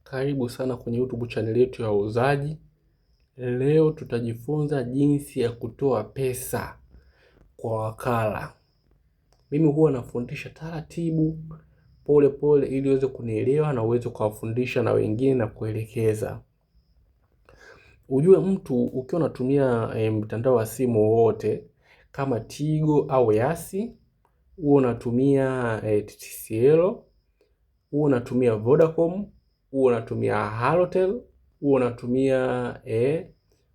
Karibu sana kwenye YouTube channel yetu ya Wauzaji. Leo tutajifunza jinsi ya kutoa pesa kwa wakala. Mimi huwa nafundisha taratibu, pole pole, ili uweze kunielewa na uweze kuwafundisha na wengine na kuelekeza. Ujue mtu ukiwa unatumia mtandao wa simu wote kama Tigo au Yasi, huwa unatumia TTCL, huwa unatumia Vodacom, huwa unatumia Halotel, huwa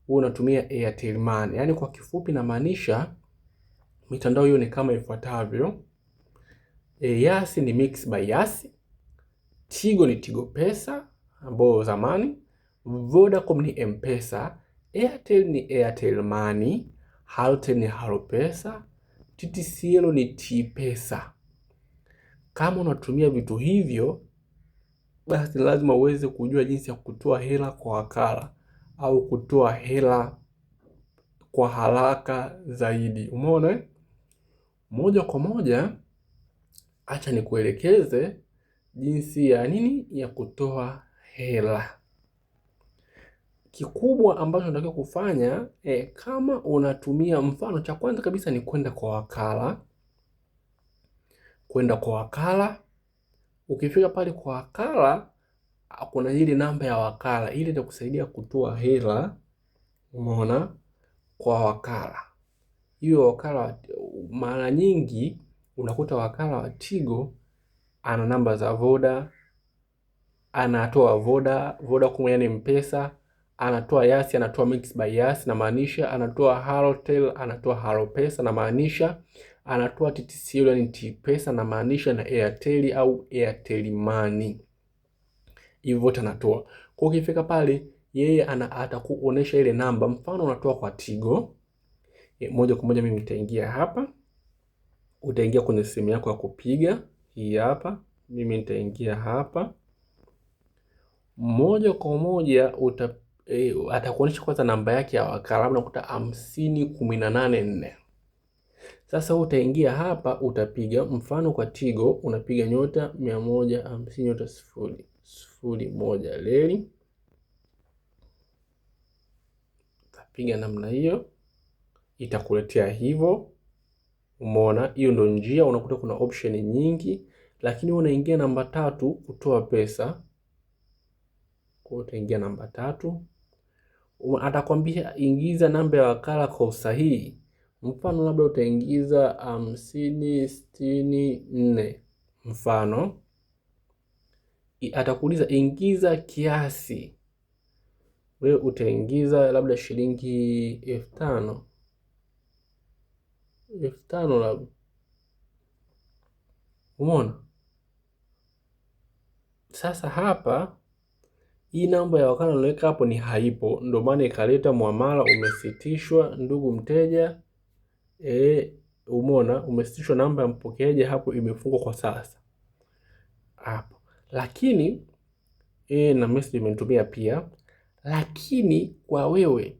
unatumia Airtel Money. Yaani kwa kifupi namaanisha mitandao hiyo ni kama ifuatavyo. Yasi ni Mixx by Yasi, Tigo ni Tigo Pesa ambao zamani, Vodacom ni M-Pesa, Airtel ni Airtel Money, Halotel ni Halopesa, TTCL ni T-Pesa. Kama unatumia vitu hivyo, basi lazima uweze kujua jinsi ya kutoa hela kwa wakala au kutoa hela kwa haraka zaidi. Umeona? Moja kwa moja, acha nikuelekeze jinsi ya kutoa hela. Kikubwa ambacho unatakiwa kufanya, kama unatumia, mfano cha kwanza kabisa ni kwenda kwa wakala. Ukifika pale kwa wakala, kuna ile namba ya wakala, ile itakusaidia kutoa hela. Umeona? Kwa wakala. Hiyo wakala mara nyingi unakuta wakala wa Tigo ana namba za Voda, anatoa Vodacom yani M-Pesa, anatoa Yasi, anatoa Mixx by Yasi na maanisha, anatoa Halotel, anatoa Halopesa na maanisha, anatoa TTCL yani T-Pesa na maanisha, na Airtel au Airtel Money. Hivyo wote anatoa. Kwa ukifika pale yeye atakuonesha ile namba. Mfano unatoa kwa Tigo, moja kwa moja mimi nitaingia hapa. Utaingia kwenye simu yako ya kupiga hii hapa. Mimi nitaingia hapa. Moja kwa moja atakuonesha kwanza namba yake ya wakala, labda unakuta 50184. Sasa utaingia hapa, utapiga mfano kwa Tigo unapiga *150*001 leli. Utapiga namna hiyo, itakuletea hivyo. Umeona? Hiyo ndio njia. Unakuta kuna option nyingi, lakini unaingia namba 3 kutoa pesa. Kwa utaingia namba 3, atakwambia ingiza namba ya wakala kwa usahihi. Mfano labda utaingiza 5064. Mfano atakuuliza ingiza kiasi, wewe utaingiza labda shilingi 5000 labda. Umeona? Sasa hapa hii namba ya wakala unaweka hapo ni haipo, ndio maana ikaleta muamala umesitishwa, ndugu mteja. Umeona? Umesitishwa, namba ya mpokeaji hapo imefungwa kwa sasa hapo. Lakini na message imenitumia pia, lakini kwa wewe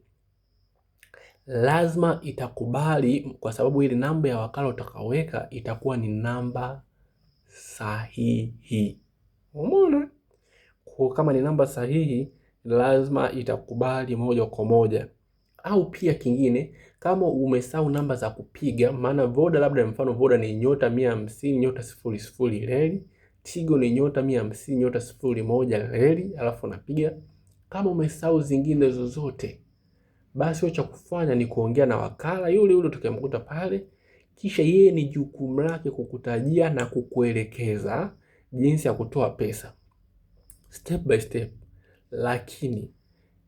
lazima itakubali, kwa sababu ile namba ya wakala utakaweka itakuwa ni namba sahihi. Umeona? Kwa kama ni namba sahihi lazima itakubali moja kwa moja. Au pia kingine, kama umesahau namba za kupiga, maana Voda labda mfano Voda ni *150*00 leli, Tigo ni *150*01 leli, alafu unapiga. Kama umesahau zingine zozote, basi cha kufanya ni kuongea na wakala yule utakayemkuta pale, kisha yeye ni jukumu lake kukutajia na kukuelekeza jinsi ya kutoa pesa step by step. Lakini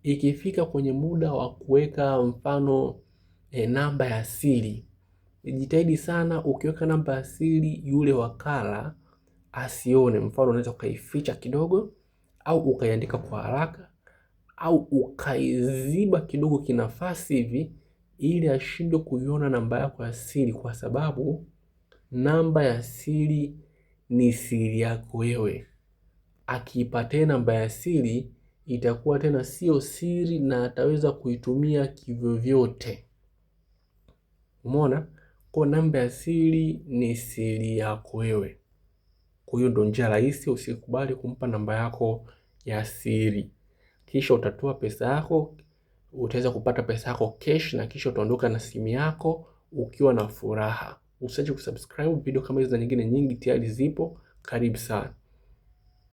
ikifika kwenye muda wa kuweka mfano namba ya siri, jitahidi sana ukiweka namba ya siri yule wakala asione. Mfano unaweza ukaificha kidogo, au ukaiandika kwa haraka, au ukaiziba kidogo kinafasi hivi, ili ashindwe kuiona namba yako ya siri, kwa sababu namba ya siri ni siri yako wewe. Akiipata namba ya siri itakuwa tena sio siri na ataweza kuitumia kivyovyote. Umeona? Kwa namba ya siri ni siri yako wewe. Kwa hiyo ndio njia rahisi, usikubali kumpa namba yako ya siri. Kisha utatoa pesa yako, utaweza kupata pesa yako cash, na kisha utaondoka na simu yako ukiwa na furaha. Usiache kusubscribe, video kama hizo na nyingine nyingi tayari zipo. Karibu sana.